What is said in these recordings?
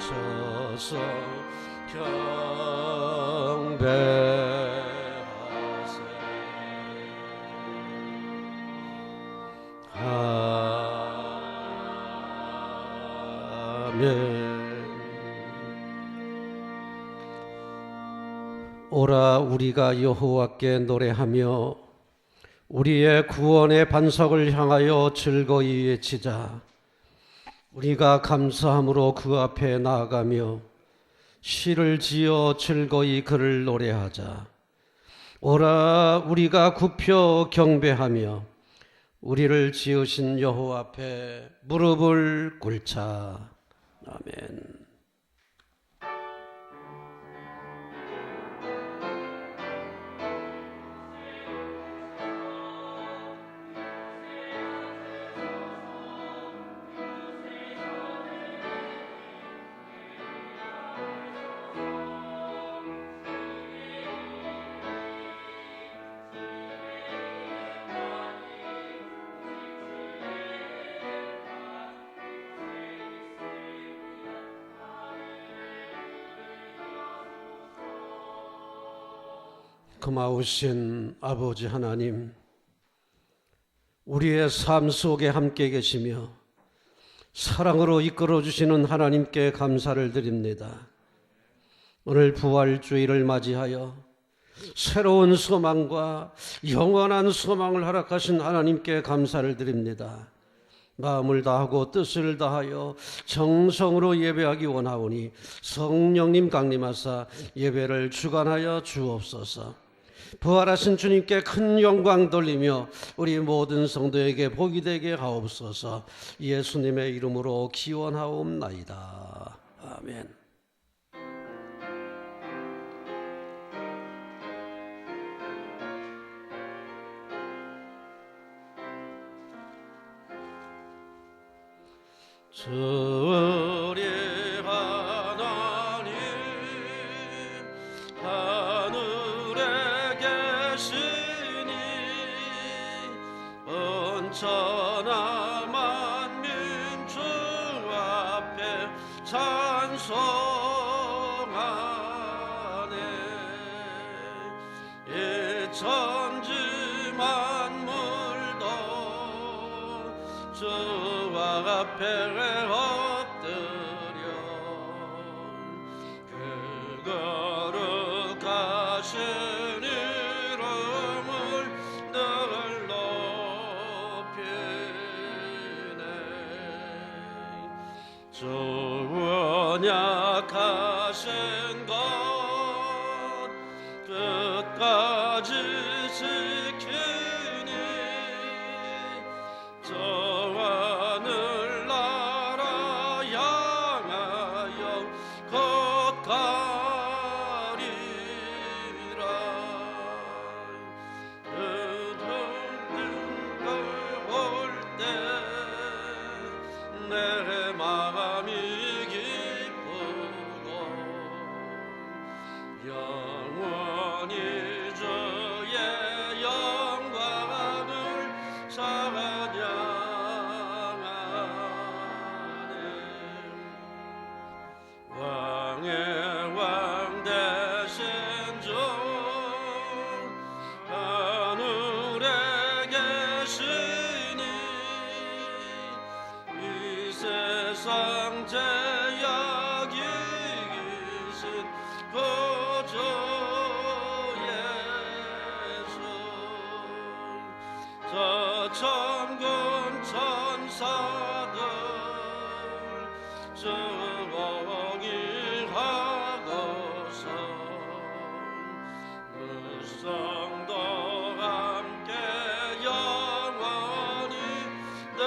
서서 경배하세. 아멘. 오라 우리가 여호와께 노래하며 우리의 구원의 반석을 향하여 즐거이 외치자. 우리가 감사함으로 그 앞에 나아가며 시를 지어 즐거이 그를 노래하자. 오라 우리가 굽혀 경배하며 우리를 지으신 여호와 앞에 무릎을 꿇자. 아멘. 고마우신 아버지 하나님, 우리의 삶 속에 함께 계시며 사랑으로 이끌어 주시는 하나님께 감사를 드립니다. 오늘 부활주의를 맞이하여 새로운 소망과 영원한 소망을 허락하신 하나님께 감사를 드립니다. 마음을 다하고 뜻을 다하여 정성으로 예배하기 원하오니 성령님 강림하사 예배를 주관하여 주옵소서. 부활하신 주님께 큰 영광 돌리며 우리 모든 성도에게 복이 되게 하옵소서. 예수님의 이름으로 기원하옵나이다. 아멘. 주의 하나님 하늘에 계시니 언천하 만민 주 앞에 찬송하네. 이 천지 만물도 주 앞에 엎드려 그 거룩하신 이름을 늘 높이네. 주 언약하신 것 끝까지 지키니 내 마음이 기쁘고 영원히 주의 영광을 찬양하네. 왕의 왕 되신 주 하늘에 계시니 세상 제약 이기신 구주 예수. 저 천군 천사들 즐거이 하고서 무성도 함께 영원히 늘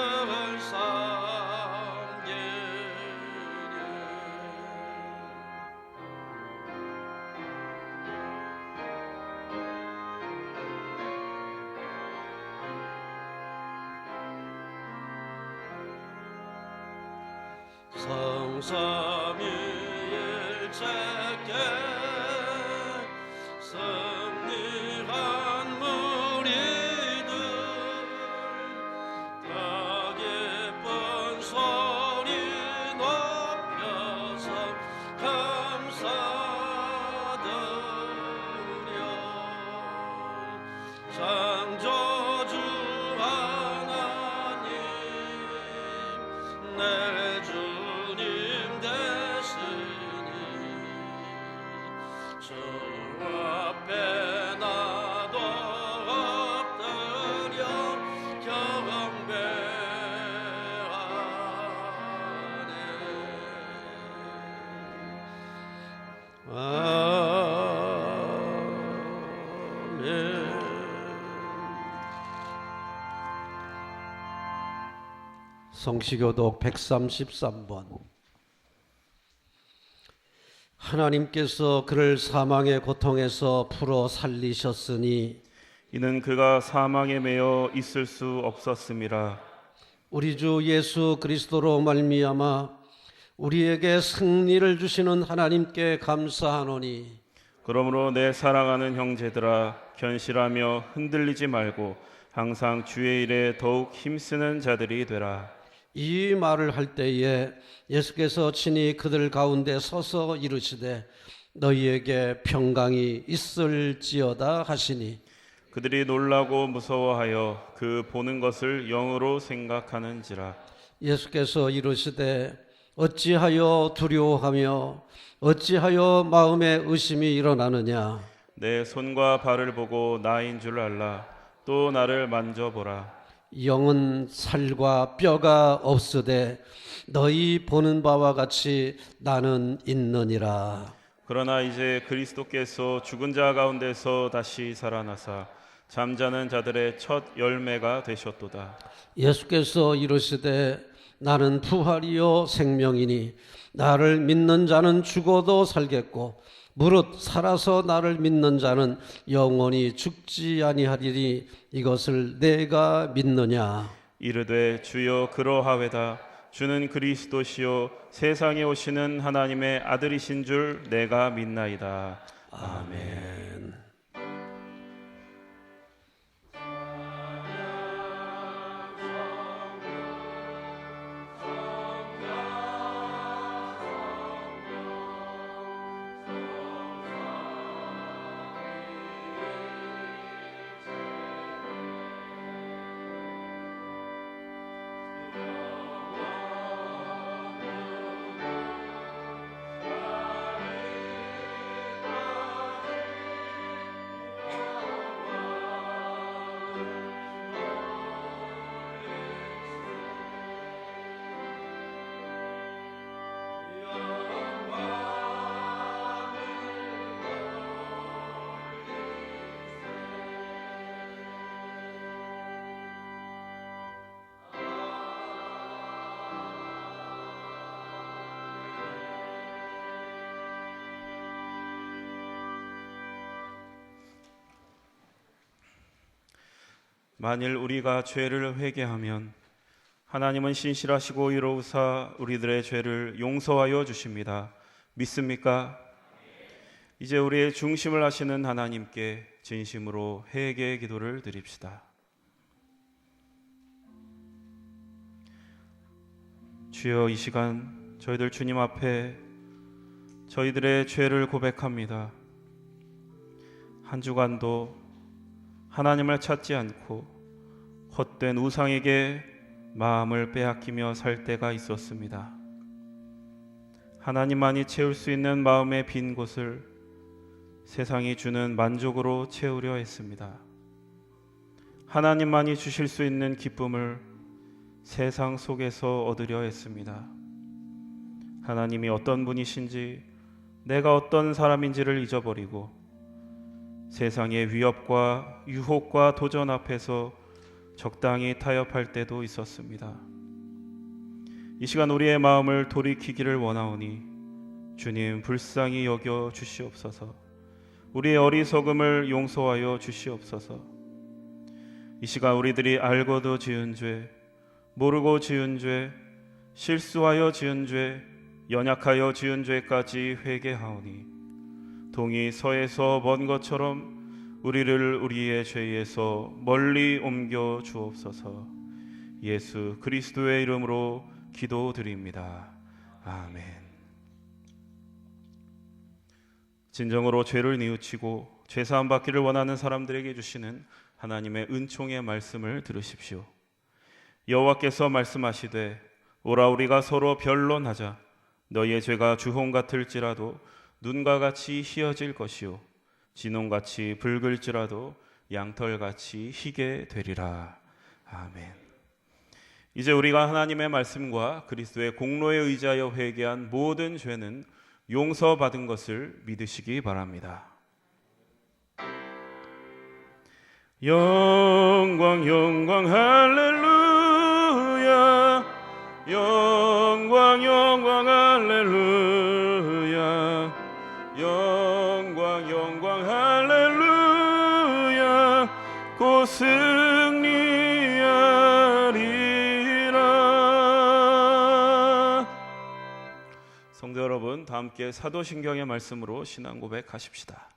성삼위일체께 승리한 무리들 다 기쁜 소리 높여서 성시교독 133번. 하나님께서 그를 사망의 고통에서 풀어 살리셨으니 이는 그가 사망에 매여 있을 수 없었음이라. 우리 주 예수 그리스도로 말미암아 우리에게 승리를 주시는 하나님께 감사하노니, 그러므로 내 사랑하는 형제들아, 견실하며 흔들리지 말고 항상 주의 일에 더욱 힘쓰는 자들이 되라. 이 말을 할 때에 예수께서 친히 그들 가운데 서서 이르시되 너희에게 평강이 있을지어다 하시니, 그들이 놀라고 무서워하여 그 보는 것을 영으로 생각하는지라. 예수께서 이르시되 어찌하여 두려워하며 어찌하여 마음에 의심이 일어나느냐. 내 손과 발을 보고 나인 줄 알라. 또 나를 만져보라. 영은 살과 뼈가 없으되 너희 보는 바와 같이 나는 있느니라. 그러나 이제 그리스도께서 죽은 자 가운데서 다시 살아나사 잠자는 자들의 첫 열매가 되셨도다. 예수께서 이르시되 나는 부활이요 생명이니 나를 믿는 자는 죽어도 살겠고 무릇 살아서 나를 믿는 자는 영원히 죽지 아니하리니 이것을 내가 믿느냐. 이르되 주여 그러하외다. 주는 그리스도시요 세상에 오시는 하나님의 아들이신 줄 내가 믿나이다. 아멘. 만일 우리가 죄를 회개하면 하나님은 신실하시고 의로우사 우리들의 죄를 용서하여 주십니다. 믿습니까? 이제 우리의 중심을 하시는 하나님께 진심으로 회개의 기도를 드립시다. 주여, 이 시간 저희들 주님 앞에 저희들의 죄를 고백합니다. 한 주간도 하나님을 찾지 않고 헛된 우상에게 마음을 빼앗기며 살 때가 있었습니다. 하나님만이 채울 수 있는 마음의 빈 곳을 세상이 주는 만족으로 채우려 했습니다. 하나님만이 주실 수 있는 기쁨을 세상 속에서 얻으려 했습니다. 하나님이 어떤 분이신지, 내가 어떤 사람인지를 잊어버리고 세상의 위협과 유혹과 도전 앞에서 적당히 타협할 때도 있었습니다. 이 시간 우리의 마음을 돌이키기를 원하오니 주님 불쌍히 여겨 주시옵소서. 우리의 어리석음을 용서하여 주시옵소서. 이 시간 우리들이 알고도 지은 죄, 모르고 지은 죄, 실수하여 지은 죄, 연약하여 지은 죄까지 회개하오니 동이 서에서 먼 것처럼 우리를 우리의 죄에서 멀리 옮겨 주옵소서. 예수 그리스도의 이름으로 기도드립니다. 아멘. 진정으로 죄를 뉘우치고 죄사함 받기를 원하는 사람들에게 주시는 하나님의 은총의 말씀을 들으십시오. 여호와께서 말씀하시되 오라 우리가 서로 변론하자. 너희의 죄가 주홍 같을지라도 눈과 같이 희어질 것이요 진홍같이 붉을지라도 양털같이 희게 되리라. 아멘. 이제 우리가 하나님의 말씀과 그리스도의 공로에 의지하여 회개한 모든 죄는 용서받은 것을 믿으시기 바랍니다. 영광 영광 할렐루야. 함께 사도신경의 말씀으로 신앙 고백하십시다.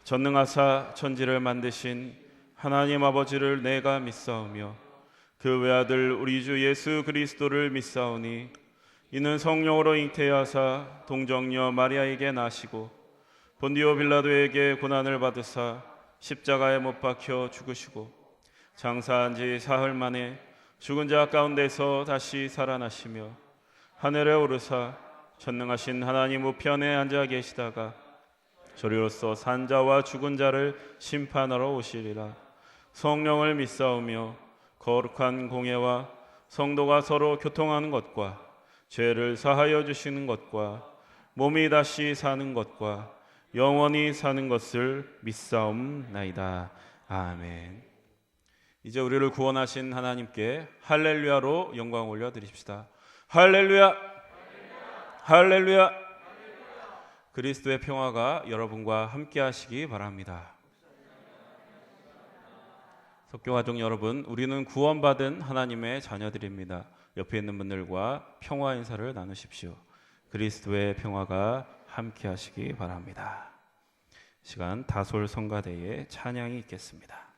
전능하사 천지를 만드신 하나님 아버지를 내가 믿사오며 그 외아들 우리 주 예수 그리스도를 믿사오니 이는 성령으로 잉태하사 동정녀 마리아에게 나시고 본디오 빌라도에게 고난을 받으사 십자가에 못 박혀 죽으시고 장사한 지 사흘 만에 죽은 자 가운데서 다시 살아나시며 하늘에 오르사 전능하신 하나님 우편에 앉아 계시다가 저리로서 산 자와 죽은 자를 심판하러 오시리라. 성령을 믿사오며 거룩한 공예와 성도가 서로 교통하는 것과 죄를 사하여 주시는 것과 몸이 다시 사는 것과 영원히 사는 것을 믿사옵나이다. 아멘. 이제 우리를 구원하신 하나님께 할렐루야로 영광 올려드립시다. 할렐루야, 할렐루야. 그리스도의 평화가 여러분과 함께 하시기 바랍니다. 석교가족 여러분, 우리는 구원받은 하나님의 자녀들입니다. 옆에 있는 분들과 평화 인사를 나누십시오. 그리스도의 평화가 함께 하시기 바랍니다. 시간 다솔 성가대의 찬양이 있겠습니다.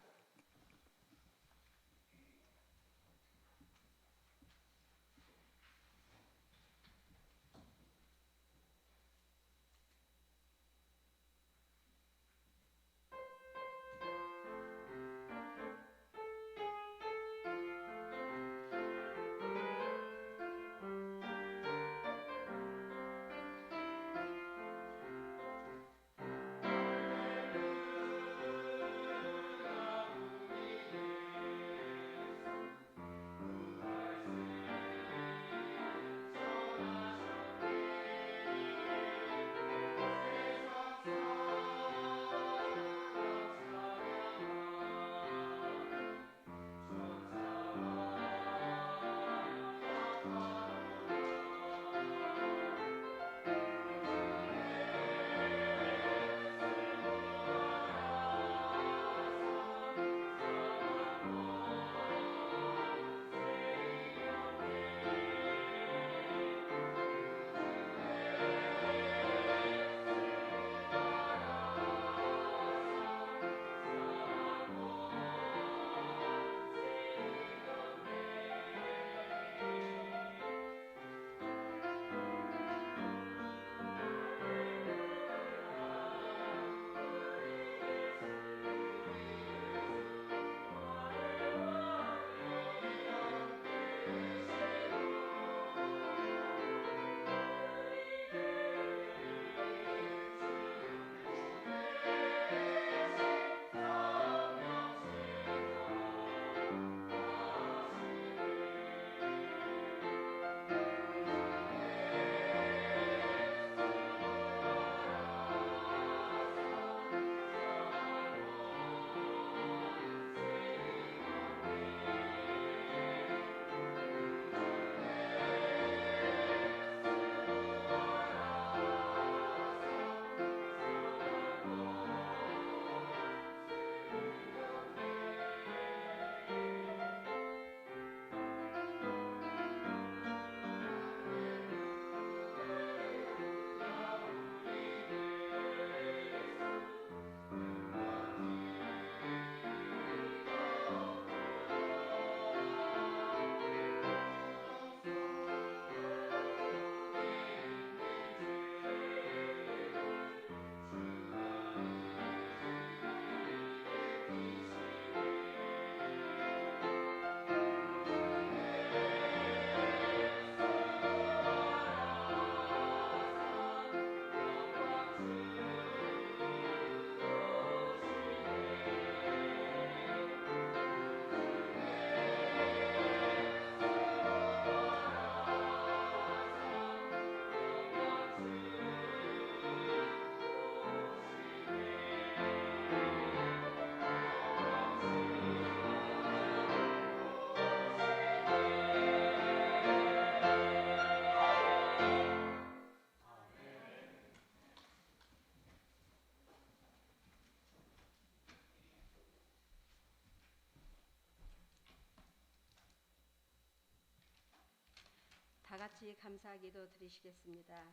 다 같이 감사 기도 드리시겠습니다.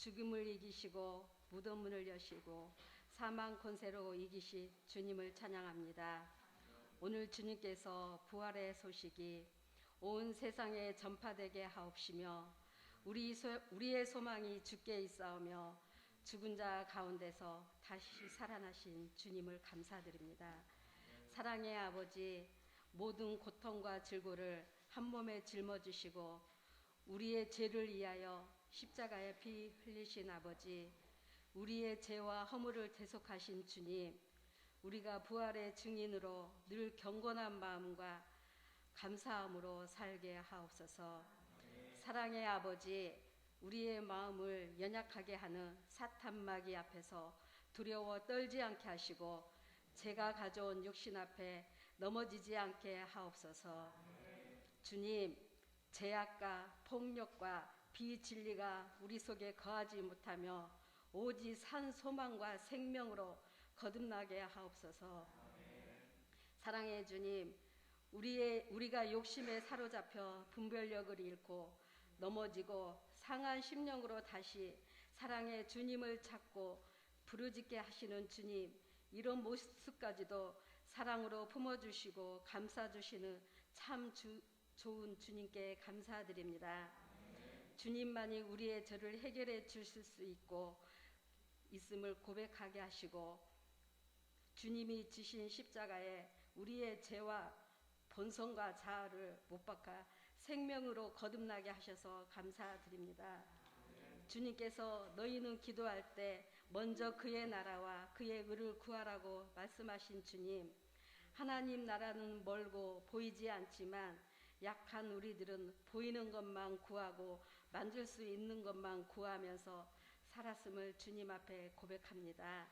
죽음을 이기시고 무덤문을 여시고 사망 권세로 이기신 주님을 찬양합니다. 오늘 주님께서 부활의 소식이 온 세상에 전파되게 하옵시며 우리의 소망이 주께 있사오며 죽은 자 가운데서 다시 살아나신 주님을 감사드립니다. 사랑의 아버지, 모든 고통과 질고를 한 몸에 짊어지시고 우리의 죄를 위하여 십자가에 피 흘리신 아버지, 우리의 죄와 허물을 대속하신 주님, 우리가 부활의 증인으로 늘 경건한 마음과 감사함으로 살게 하옵소서. 사랑의 아버지, 우리의 마음을 연약하게 하는 사탄 마귀 앞에서 두려워 떨지 않게 하시고 제가 가져온 육신 앞에 넘어지지 않게 하옵소서. 주님, 죄악과 폭력과 비진리가 우리 속에 거하지 못하며 오직 산 소망과 생명으로 거듭나게 하옵소서. 사랑의 주님, 우리가 욕심에 사로잡혀 분별력을 잃고 넘어지고 상한 심령으로 다시 사랑의 주님을 찾고 부르짖게 하시는 주님, 이런 모습까지도 사랑으로 품어주시고 감싸주시는 참 좋은 주님께 감사드립니다. 주님만이 우리의 죄를 해결해 주실 수 있음을 고백하게 하시고 주님이 지신 십자가에 우리의 죄와 본성과 자아를 못 박아 생명으로 거듭나게 하셔서 감사드립니다. 주님께서 너희는 기도할 때 먼저 그의 나라와 그의 의를 구하라고 말씀하신 주님, 하나님 나라는 멀고 보이지 않지만 약한 우리들은 보이는 것만 구하고 만질 수 있는 것만 구하면서 살았음을 주님 앞에 고백합니다.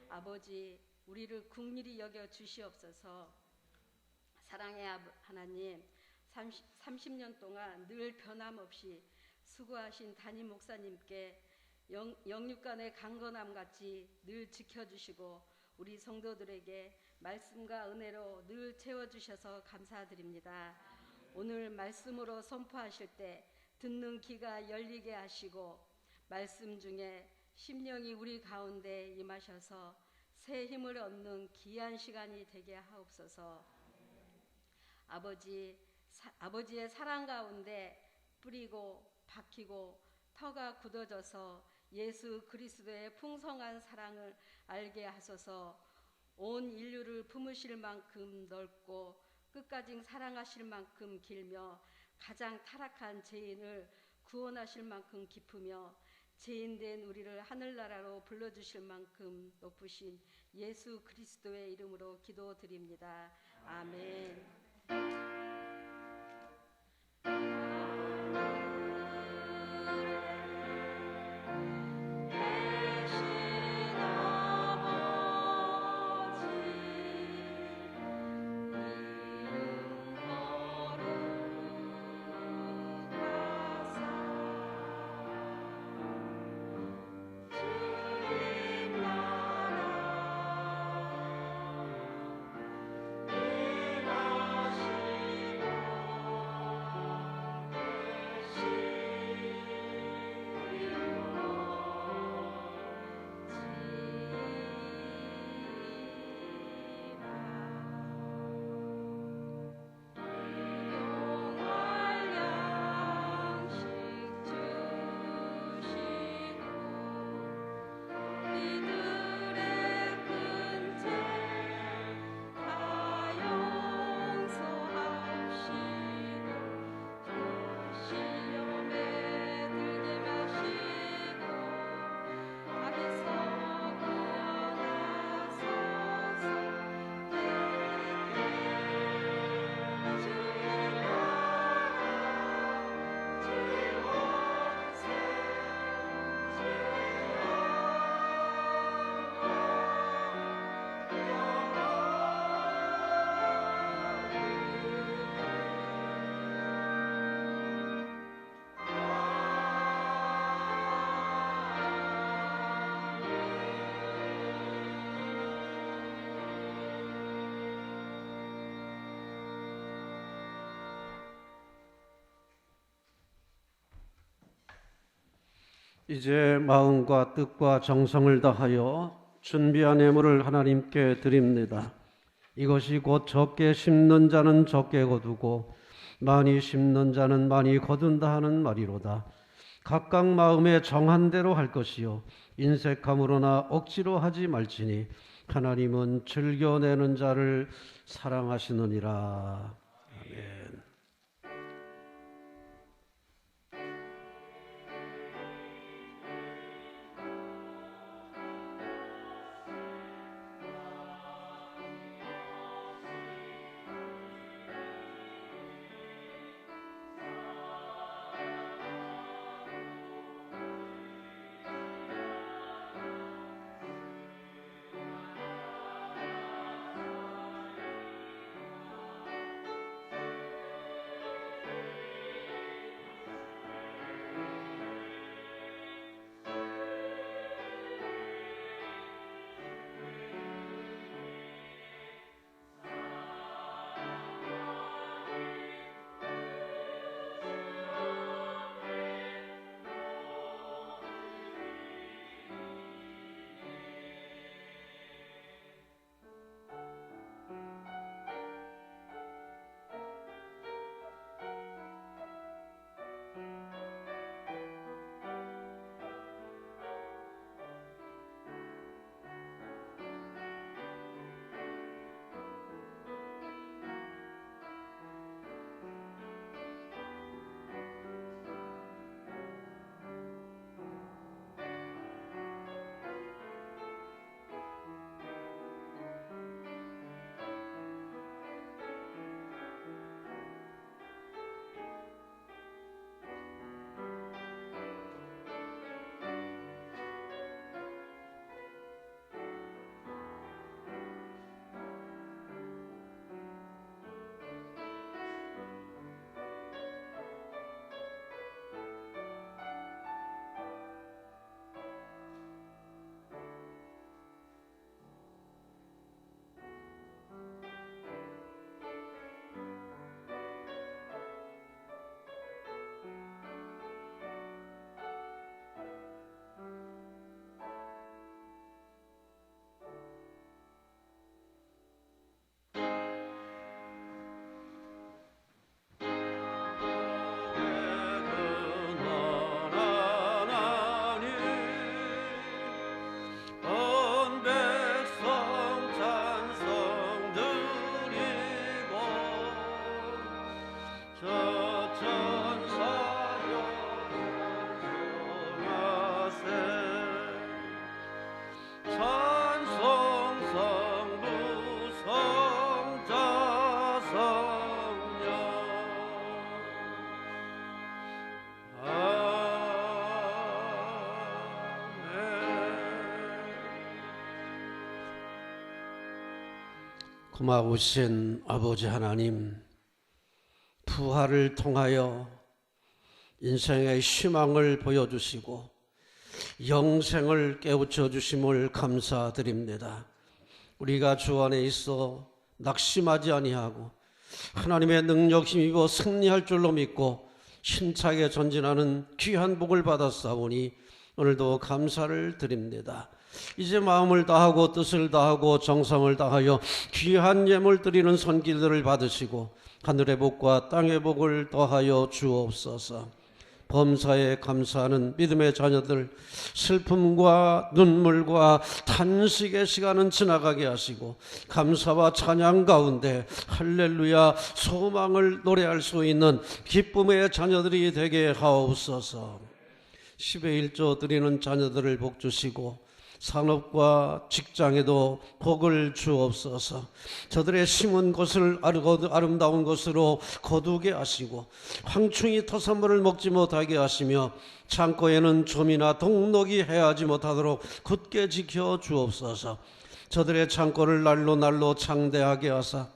아버지, 우리를 긍휼히 여겨 주시옵소서. 사랑의 하나님, 30년 동안 늘 변함없이 수고하신 담임 목사님께 영육간의 강건함 같이 늘 지켜주시고 우리 성도들에게 말씀과 은혜로 늘 채워주셔서 감사드립니다. 오늘 말씀으로 선포하실 때 듣는 귀가 열리게 하시고 말씀 중에 심령이 우리 가운데 임하셔서 새 힘을 얻는 귀한 시간이 되게 하옵소서. 아버지의 사랑 가운데 뿌리고 박히고 터가 굳어져서 예수 그리스도의 풍성한 사랑을 알게 하소서. 온 인류를 품으실 만큼 넓고 끝까지 사랑하실 만큼 길며 가장 타락한 죄인을 구원하실 만큼 깊으며 죄인된 우리를 하늘나라로 불러주실 만큼 높으신 예수 그리스도의 이름으로 기도드립니다. 아멘. 내 이제 마음과 뜻과 정성을 다하여 준비한 예물을 하나님께 드립니다. 이것이 곧 적게 심는 자는 적게 거두고 많이 심는 자는 많이 거둔다 하는 말이로다. 각각 마음에 정한 대로 할 것이요 인색함으로나 억지로 하지 말지니 하나님은 즐겨내는 자를 사랑하시느니라. 아멘. 고마우신 아버지 하나님, 부활을 통하여 인생의 희망을 보여주시고 영생을 깨우쳐 주심을 감사드립니다. 우리가 주 안에 있어 낙심하지 아니하고 하나님의 능력 힘입어 승리할 줄로 믿고 힘차게 전진하는 귀한 복을 받았사오니 오늘도 감사를 드립니다. 이제 마음을 다하고 뜻을 다하고 정성을 다하여 귀한 예물 드리는 손길들을 받으시고 하늘의 복과 땅의 복을 더하여 주옵소서. 범사에 감사하는 믿음의 자녀들, 슬픔과 눈물과 탄식의 시간은 지나가게 하시고 감사와 찬양 가운데 할렐루야 소망을 노래할 수 있는 기쁨의 자녀들이 되게 하옵소서. 10의 1조 드리는 자녀들을 복 주시고 산업과 직장에도 복을 주옵소서. 저들의 심은 것을 아름다운 것으로 거두게 하시고 황충이 토산물을 먹지 못하게 하시며 창고에는 좀이나 동록이 해하지 못하도록 굳게 지켜 주옵소서. 저들의 창고를 날로 창대하게 하사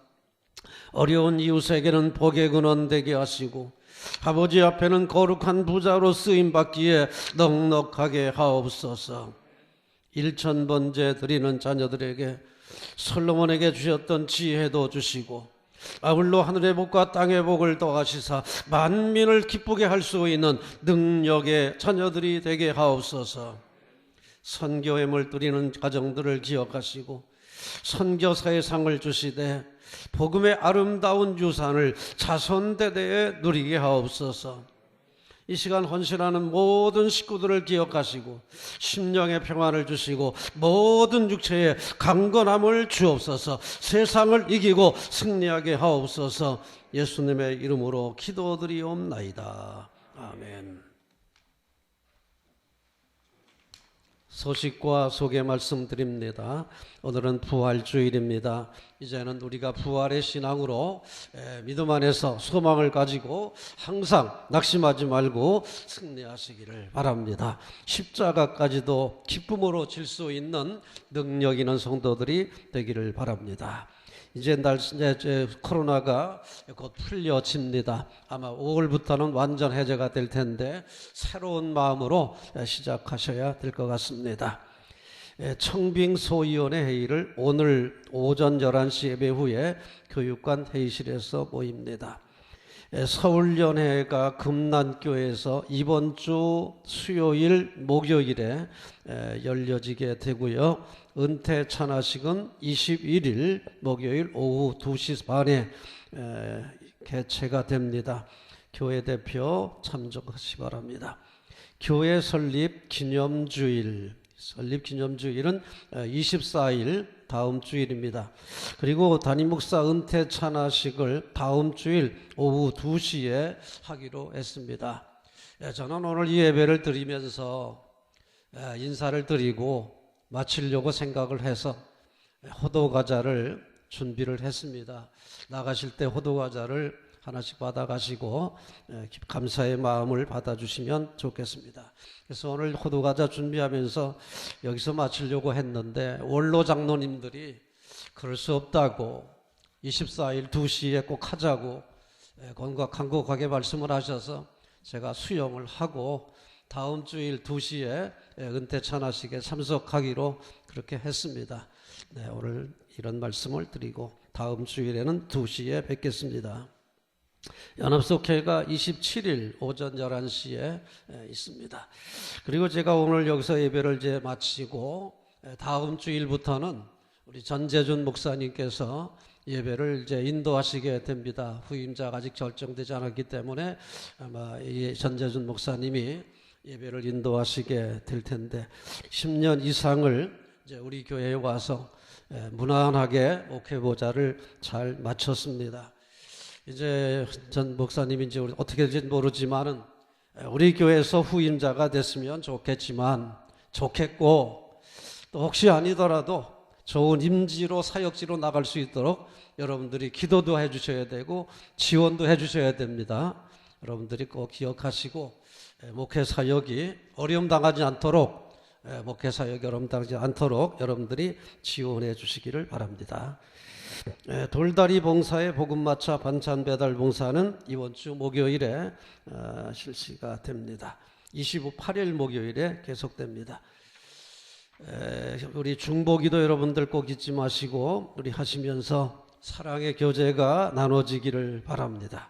어려운 이웃에게는 복의 근원 되게 하시고 아버지 앞에는 거룩한 부자로 쓰임받기에 넉넉하게 하옵소서. 1000번째 드리는 자녀들에게 솔로몬에게 주셨던 지혜도 주시고 아울러 하늘의 복과 땅의 복을 더하시사 만민을 기쁘게 할 수 있는 능력의 자녀들이 되게 하옵소서. 선교에 물들이는 가정들을 기억하시고 선교사의 상을 주시되 복음의 아름다운 유산을 자손대대에 누리게 하옵소서. 이 시간 헌신하는 모든 식구들을 기억하시고 심령의 평안을 주시고 모든 육체의 강건함을 주옵소서. 세상을 이기고 승리하게 하옵소서. 예수님의 이름으로 기도드리옵나이다. 아멘. 소식과 소개 말씀드립니다. 오늘은 부활주일입니다. 이제는 우리가 부활의 신앙으로 믿음 안에서 소망을 가지고 항상 낙심하지 말고 승리하시기를 바랍니다. 십자가까지도 기쁨으로 질 수 있는 능력 있는 성도들이 되기를 바랍니다. 이제 코로나가 곧 풀려집니다. 아마 5월부터는 완전 해제가 될 텐데 새로운 마음으로 시작하셔야 될 것 같습니다. 청빙소위원회 회의를 오늘 오전 11시 예배 후에 교육관 회의실에서 모입니다. 서울연회가 금난교에서 이번 주 수요일 목요일에 열려지게 되고요. 은퇴 찬화식은 21일 목요일 오후 2시 반에 개최가 됩니다. 교회 대표 참석하시기 바랍니다. 교회 설립 기념주일은 24일 다음 주일입니다. 그리고 담임 목사 은퇴 찬화식을 다음 주일 오후 2시에 하기로 했습니다. 저는 오늘 이 예배를 드리면서 인사를 드리고 마치려고 생각을 해서 호두과자를 준비를 했습니다. 나가실 때 호두과자를 하나씩 받아가시고 감사의 마음을 받아주시면 좋겠습니다. 그래서 오늘 호두과자 준비하면서 여기서 마치려고 했는데 원로 장로님들이 그럴 수 없다고 24일 2시에 꼭 하자고 간곡하게 말씀을 하셔서 제가 수용을 하고 다음 주일 2시에 은퇴 찬화식에 참석하기로 그렇게 했습니다. 네, 오늘 이런 말씀을 드리고 다음 주일에는 2시에 뵙겠습니다. 연합속회가 27일 오전 11시에 있습니다. 그리고 제가 오늘 여기서 예배를 이제 마치고 다음 주일부터는 우리 전재준 목사님께서 예배를 이제 인도하시게 됩니다. 후임자가 아직 결정되지 않았기 때문에 아마 이 전재준 목사님이 예배를 인도하시게 될 텐데 10년 이상을 이제 우리 교회에 와서 무난하게 목회보좌를 잘 마쳤습니다. 이제 전 목사님이 이제 어떻게 될지 모르지만은 우리 교회에서 후임자가 됐으면 좋겠고 또 혹시 아니더라도 좋은 임지로 사역지로 나갈 수 있도록 여러분들이 기도도 해주셔야 되고 지원도 해주셔야 됩니다. 여러분들이 꼭 기억하시고 목회 사역이 어려움 당하지 않도록 여러분들이 지원해 주시기를 바랍니다. 돌다리 봉사의 복음마차 반찬 배달 봉사는 이번 주 목요일에 실시가 됩니다. 28일 목요일에 계속됩니다. 우리 중보기도 여러분들 꼭 잊지 마시고 우리 하시면서 사랑의 교제가 나눠지기를 바랍니다.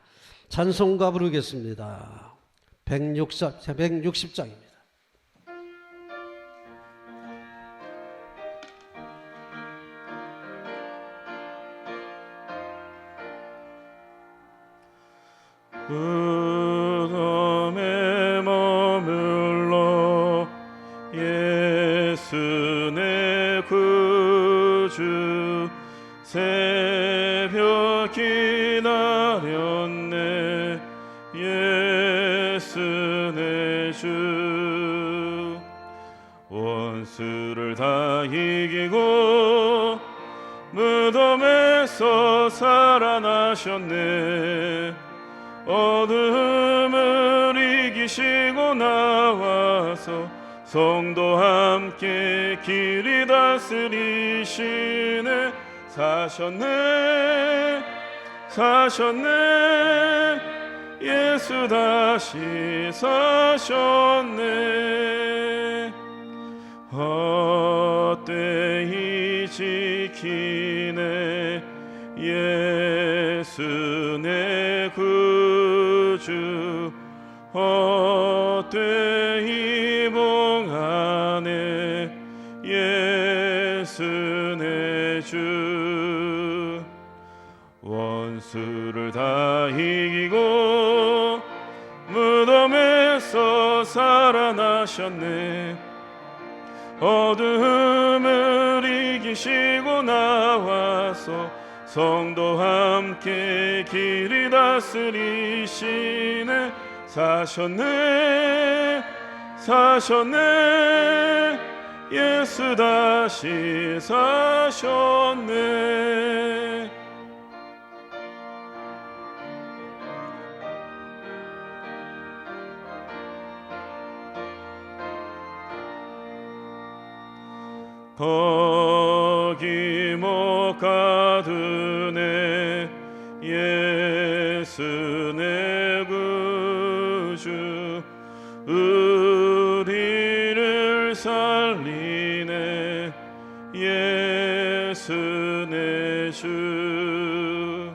찬송가 부르겠습니다. 160장입니다. 무덤에 머물러 예수 내 구주 새벽 기다렸네 예수 내 주 원수를 다 이기고 무덤에서 살아나셨네 어둠을 이기시고 나와서 성도 함께 길이 다스리시네 사셨네 예수 다시 사셨네 헛되이 지키네 예수 예수 내 구주 헛되이 봉하네 예수 내 주 원수를 다 이기고 무덤에서 살아나셨네 어둠을 이기시고 나와서 성도와 함께 길이 다스리시네 사셨네 사셨네 예수 다시 사셨네 거기 못 가두네 예수 내 구주 우리를 살리네 예수 내 주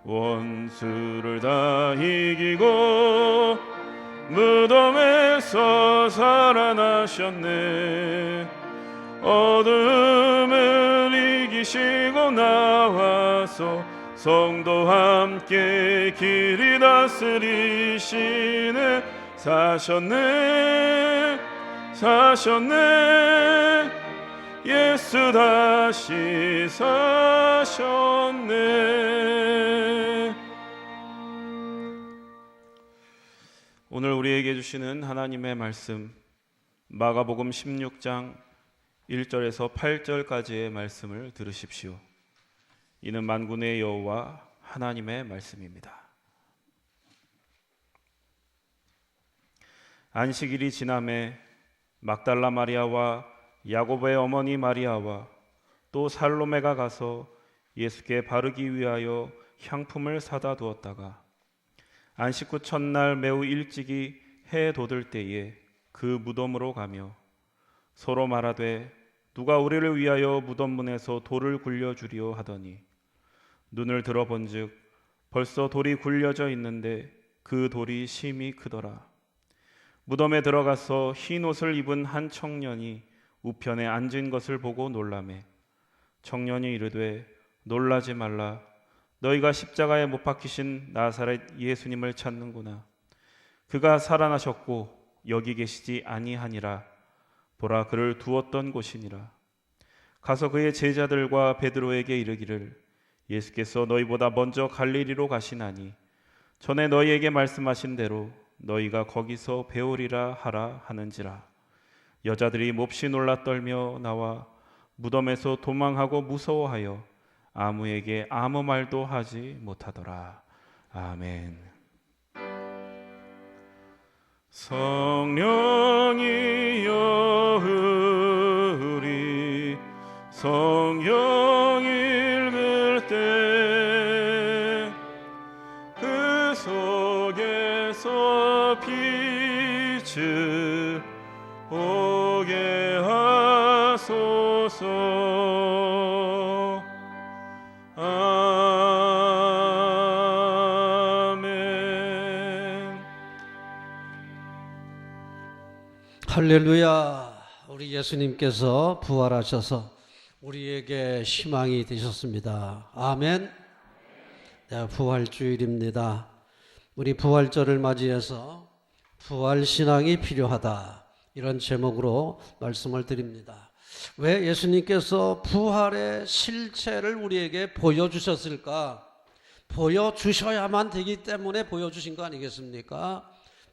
원수를 다 이기고 무덤에서 살아나셨네 어둠을 이기시고 나와서 성도와 함께 길이 다스리시네 사셨네 사셨네 예수 다시 사셨네 오늘 우리에게 주시는 하나님의 말씀 마가복음 16장 1절에서 8절까지의 말씀을 들으십시오. 이는 만군의 여호와 하나님의 말씀입니다. 안식일이 지남에 막달라 마리아와 야고보의 어머니 마리아와 또 살로메가 가서 예수께 바르기 위하여 향품을 사다 두었다가 안식 후 첫날 매우 일찍이 해 돋을 때에 그 무덤으로 가며 서로 말하되 누가 우리를 위하여 무덤 문에서 돌을 굴려주리요 하더니 눈을 들어본즉 벌써 돌이 굴려져 있는데 그 돌이 심히 크더라. 무덤에 들어가서 흰 옷을 입은 한 청년이 우편에 앉은 것을 보고 놀라매 청년이 이르되 놀라지 말라 너희가 십자가에 못 박히신 나사렛 예수님을 찾는구나. 그가 살아나셨고 여기 계시지 아니하니라. 보라 그를 두었던 곳이니라. 가서 그의 제자들과 베드로에게 이르기를 예수께서 너희보다 먼저 갈릴리로 가시나니 전에 너희에게 말씀하신 대로 너희가 거기서 배우리라 하라 하는지라. 여자들이 몹시 놀라 떨며 나와 무덤에서 도망하고 무서워하여 아무에게 아무 말도 하지 못하더라. 아멘. 성령이여 우리 성경 읽을 때 그 속에서 빛을 보게 하소서. 아멘. 할렐루야. 우리 예수님께서 부활하셔서 우리에게 희망이 되셨습니다. 아멘. 네, 부활주일입니다. 우리 부활절을 맞이해서 부활신앙이 필요하다, 이런 제목으로 말씀을 드립니다. 왜 예수님께서 부활의 실체를 우리에게 보여주셨을까? 보여주셔야만 되기 때문에 보여주신 거 아니겠습니까?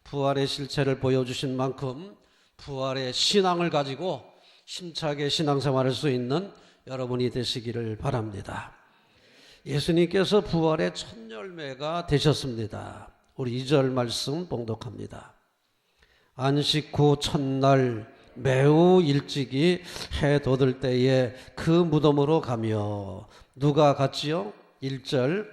부활의 실체를 보여주신 만큼 부활의 신앙을 가지고 힘차게 신앙생활할 수 있는 여러분이 되시기를 바랍니다. 예수님께서 부활의 첫 열매가 되셨습니다. 우리 2절 말씀 봉독합니다. 안식 후 첫날 매우 일찍이 해 돋을 때에 그 무덤으로 가며 누가 갔지요? 1절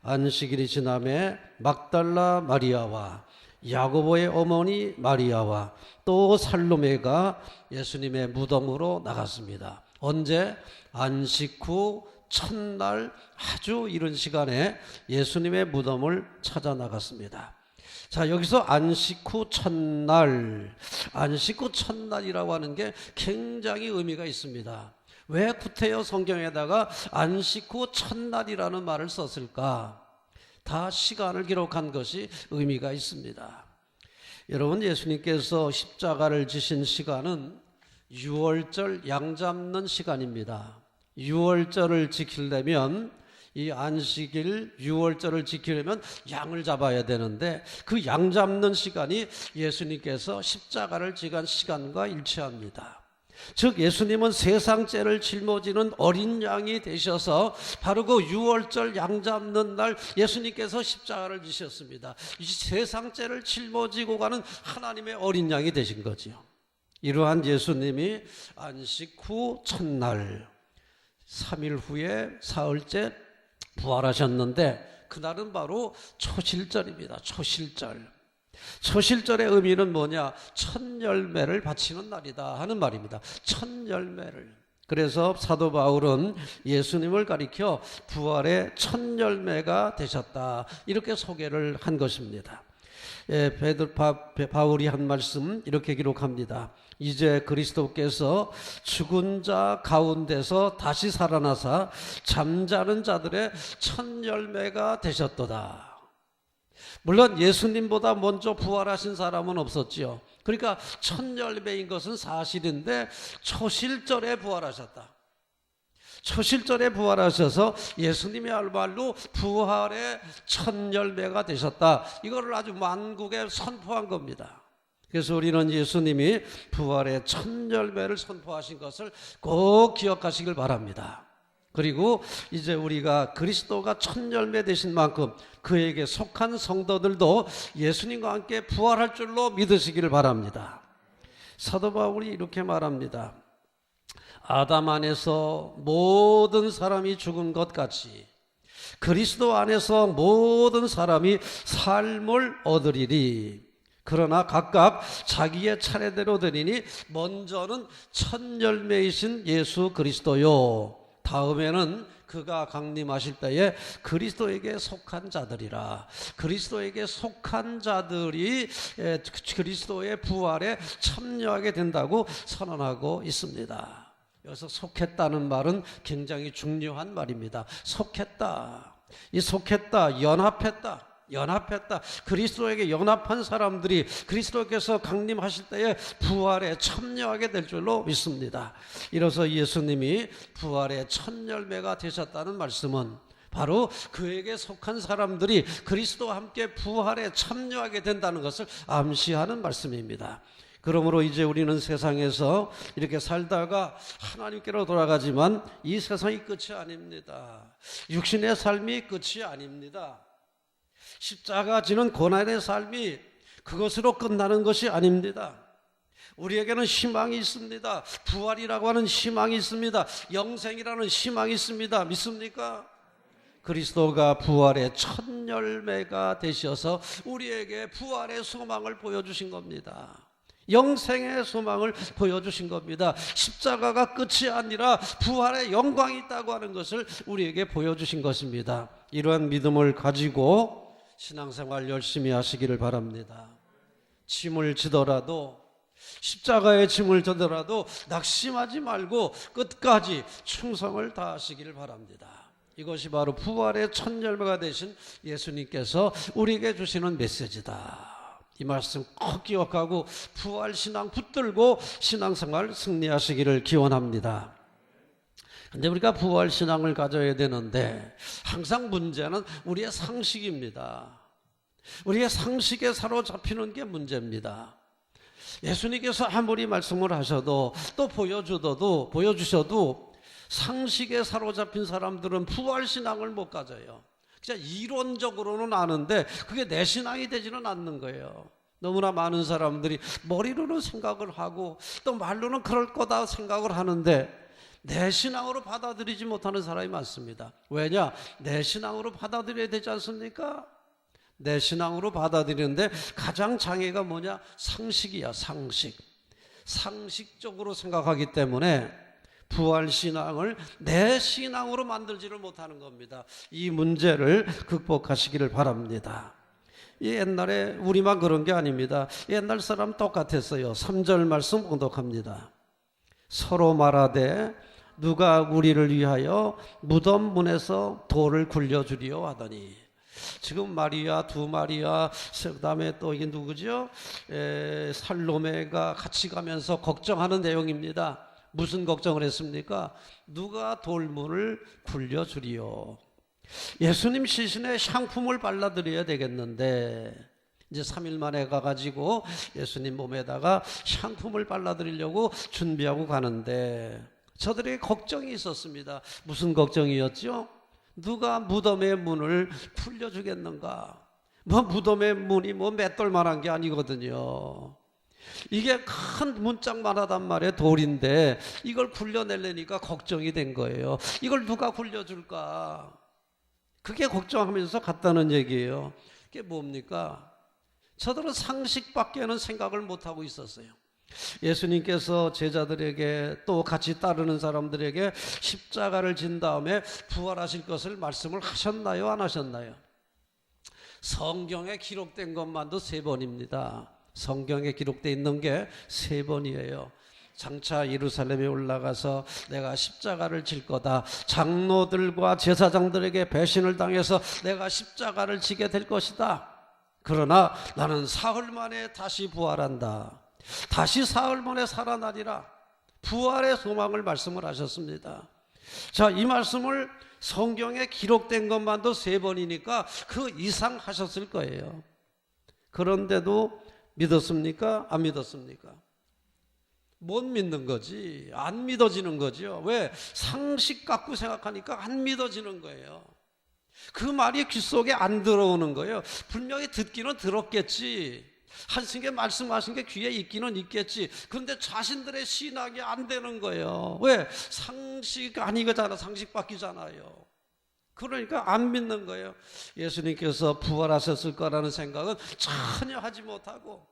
안식일이 지남에 막달라 마리아와 야고보의 어머니 마리아와 또 살로메가 예수님의 무덤으로 나갔습니다. 언제? 안식 후 첫날 아주 이른 시간에 예수님의 무덤을 찾아 나갔습니다. 자, 여기서 안식 후 첫날, 안식 후 첫날이라고 하는 게 굉장히 의미가 있습니다. 왜 구태여 성경에다가 안식 후 첫날이라는 말을 썼을까? 다 시간을 기록한 것이 의미가 있습니다. 여러분, 예수님께서 십자가를 지신 시간은 유월절 양 잡는 시간입니다. 유월절을 지키려면, 이 안식일 유월절을 지키려면 양을 잡아야 되는데 그 양 잡는 시간이 예수님께서 십자가를 지간 시간과 일치합니다. 즉 예수님은 세상 죄를 짊어지는 어린 양이 되셔서 바로 그 유월절 양 잡는 날 예수님께서 십자가를 지셨습니다. 이 세상 죄를 짊어지고 가는 하나님의 어린 양이 되신 거죠. 이러한 예수님이 안식 후 첫날 3일 후에 사흘째 부활하셨는데 그날은 바로 초실절입니다. 초실절. 초실절의 의미는 뭐냐? 첫 열매를 바치는 날이다 하는 말입니다. 첫 열매를. 그래서 사도 바울은 예수님을 가리켜 부활의 첫 열매가 되셨다 이렇게 소개를 한 것입니다. 바울이 한 말씀 이렇게 기록합니다. 이제 그리스도께서 죽은 자 가운데서 다시 살아나사 잠자는 자들의 첫 열매가 되셨도다. 물론 예수님보다 먼저 부활하신 사람은 없었지요. 그러니까 첫 열매인 것은 사실인데 초실절에 부활하셨다. 초실절에 부활하셔서 예수님이야말로 부활의 첫 열매가 되셨다. 이거를 아주 만국에 선포한 겁니다. 그래서 우리는 예수님이 부활의 첫 열매를 선포하신 것을 꼭 기억하시길 바랍니다. 그리고 이제 우리가 그리스도가 첫 열매 되신 만큼 그에게 속한 성도들도 예수님과 함께 부활할 줄로 믿으시기를 바랍니다. 사도 바울이 이렇게 말합니다. 아담 안에서 모든 사람이 죽은 것 같이 그리스도 안에서 모든 사람이 삶을 얻으리리. 그러나 각각 자기의 차례대로 되리니 먼저는 첫 열매이신 예수 그리스도요, 다음에는 그가 강림하실 때에 그리스도에게 속한 자들이라. 그리스도에게 속한 자들이 그리스도의 부활에 참여하게 된다고 선언하고 있습니다. 여기서 속했다는 말은 굉장히 중요한 말입니다. 속했다. 이 속했다, 연합했다. 연합했다. 그리스도에게 연합한 사람들이 그리스도께서 강림하실 때에 부활에 참여하게 될 줄로 믿습니다. 이로써 예수님이 부활의 첫 열매가 되셨다는 말씀은 바로 그에게 속한 사람들이 그리스도와 함께 부활에 참여하게 된다는 것을 암시하는 말씀입니다. 그러므로 이제 우리는 세상에서 이렇게 살다가 하나님께로 돌아가지만 이 세상이 끝이 아닙니다. 육신의 삶이 끝이 아닙니다. 십자가 지는 고난의 삶이 그것으로 끝나는 것이 아닙니다. 우리에게는 희망이 있습니다. 부활이라고 하는 희망이 있습니다. 영생이라는 희망이 있습니다. 믿습니까? 그리스도가 부활의 첫 열매가 되셔서 우리에게 부활의 소망을 보여주신 겁니다. 영생의 소망을 보여주신 겁니다. 십자가가 끝이 아니라 부활의 영광이 있다고 하는 것을 우리에게 보여주신 것입니다. 이러한 믿음을 가지고 신앙생활 열심히 하시기를 바랍니다. 짐을 지더라도, 십자가의 짐을 지더라도 낙심하지 말고 끝까지 충성을 다하시기를 바랍니다. 이것이 바로 부활의 첫 열매가 되신 예수님께서 우리에게 주시는 메시지다. 이 말씀 꼭 기억하고 부활신앙 붙들고 신앙생활 승리하시기를 기원합니다. 근데 우리가 부활신앙을 가져야 되는데 항상 문제는 우리의 상식입니다. 우리의 상식에 사로잡히는 게 문제입니다. 예수님께서 아무리 말씀을 하셔도 또 보여주셔도 상식에 사로잡힌 사람들은 부활신앙을 못 가져요. 그냥 이론적으로는 아는데 그게 내 신앙이 되지는 않는 거예요. 너무나 많은 사람들이 머리로는 생각을 하고 또 말로는 그럴 거다 생각을 하는데 내 신앙으로 받아들이지 못하는 사람이 많습니다. 왜냐? 내 신앙으로 받아들여야 되지 않습니까? 내 신앙으로 받아들이는데 가장 장애가 뭐냐? 상식이야, 상식. 상식적으로 생각하기 때문에 부활신앙을 내 신앙으로 만들지를 못하는 겁니다. 이 문제를 극복하시기를 바랍니다. 옛날에 우리만 그런 게 아닙니다. 옛날 사람 똑같았어요. 3절 말씀 봉독합니다. 서로 말하되 누가 우리를 위하여 무덤 문에서 돌을 굴려주리요 하더니, 지금 마리아, 두 마리아, 그다음에 또 이게 누구죠? 살로메가 같이 가면서 걱정하는 내용입니다. 무슨 걱정을 했습니까? 누가 돌문을 굴려주리요. 예수님 시신에 향품을 발라드려야 되겠는데, 이제 3일 만에 가가지고 예수님 몸에다가 향품을 발라드리려고 준비하고 가는데, 저들에게 걱정이 있었습니다. 무슨 걱정이었죠? 누가 무덤의 문을 굴려주겠는가? 무덤의 문이 맷돌만한 게 아니거든요. 이게 큰 문짝만하단 말이에요. 돌인데 이걸 굴려내려니까 걱정이 된 거예요. 이걸 누가 굴려줄까? 그게 걱정하면서 갔다는 얘기예요. 그게 뭡니까? 저들은 상식밖에는 생각을 못하고 있었어요. 예수님께서 제자들에게 또 같이 따르는 사람들에게 십자가를 진 다음에 부활하실 것을 말씀을 하셨나요? 안 하셨나요? 성경에 기록된 것만도 3번입니다. 성경에 기록되어 있는 게 3번이에요. 장차 예루살렘에 올라가서 내가 십자가를 질 거다. 장로들과 제사장들에게 배신을 당해서 내가 십자가를 지게 될 것이다. 그러나 나는 사흘 만에 다시 부활한다. 다시 사흘 만에 살아나리라. 부활의 소망을 말씀을 하셨습니다. 자, 이 말씀을 성경에 기록된 것만도 3번이니까 그 이상 하셨을 거예요. 그런데도 믿었습니까? 안 믿었습니까? 못 믿는 거지. 안 믿어지는 거죠. 왜? 상식 갖고 생각하니까 안 믿어지는 거예요. 그 말이 귀 속에 안 들어오는 거예요. 분명히 듣기는 들었겠지. 하신 말씀하신 게 귀에 있기는 있겠지. 그런데 자신들의 신학이 안 되는 거예요. 왜? 상식 아니잖아. 상식 바뀌잖아요. 그러니까 안 믿는 거예요. 예수님께서 부활하셨을 거라는 생각은 전혀 하지 못하고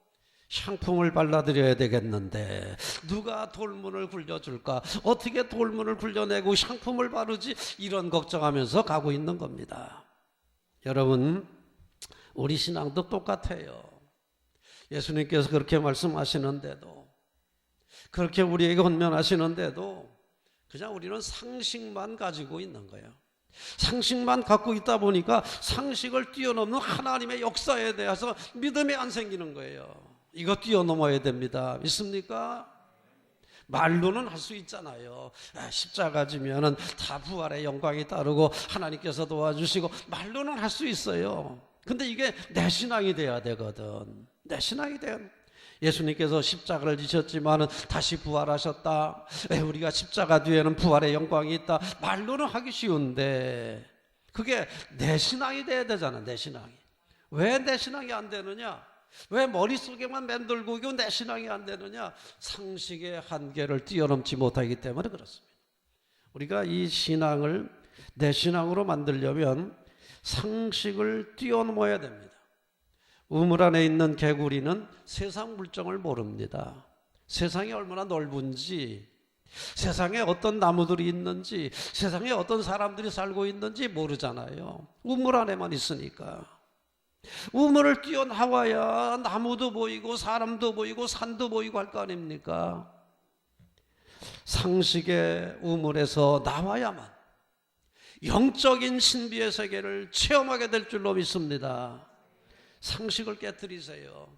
향품을 발라드려야 되겠는데 누가 돌문을 굴려줄까? 어떻게 돌문을 굴려내고 향품을 바르지? 이런 걱정하면서 가고 있는 겁니다. 여러분, 우리 신앙도 똑같아요. 예수님께서 그렇게 말씀하시는데도, 그렇게 우리에게 권면하시는데도 그냥 우리는 상식만 가지고 있는 거예요. 상식만 갖고 있다 보니까 상식을 뛰어넘는 하나님의 역사에 대해서 믿음이 안 생기는 거예요. 이거 뛰어넘어야 됩니다. 믿습니까? 말로는 할 수 있잖아요. 십자가 지면은 다 부활의 영광이 따르고 하나님께서 도와주시고 말로는 할 수 있어요. 근데 이게 내 신앙이 돼야 되거든. 내 신앙이 돼야. 예수님께서 십자가를 지셨지만 다시 부활하셨다. 우리가 십자가 뒤에는 부활의 영광이 있다. 말로는 하기 쉬운데 그게 내 신앙이 돼야 되잖아. 내 신앙이. 왜 내 신앙이 안 되느냐? 왜 머릿속에만 맴돌고 있고 내 신앙이 안 되느냐? 상식의 한계를 뛰어넘지 못하기 때문에 그렇습니다. 우리가 이 신앙을 내 신앙으로 만들려면 상식을 뛰어넘어야 됩니다. 우물 안에 있는 개구리는 세상 물정을 모릅니다. 세상이 얼마나 넓은지, 세상에 어떤 나무들이 있는지, 세상에 어떤 사람들이 살고 있는지 모르잖아요. 우물 안에만 있으니까. 우물을 뛰어나와야 나무도 보이고 사람도 보이고 산도 보이고 할 거 아닙니까? 상식의 우물에서 나와야만 영적인 신비의 세계를 체험하게 될 줄로 믿습니다. 상식을 깨뜨리세요.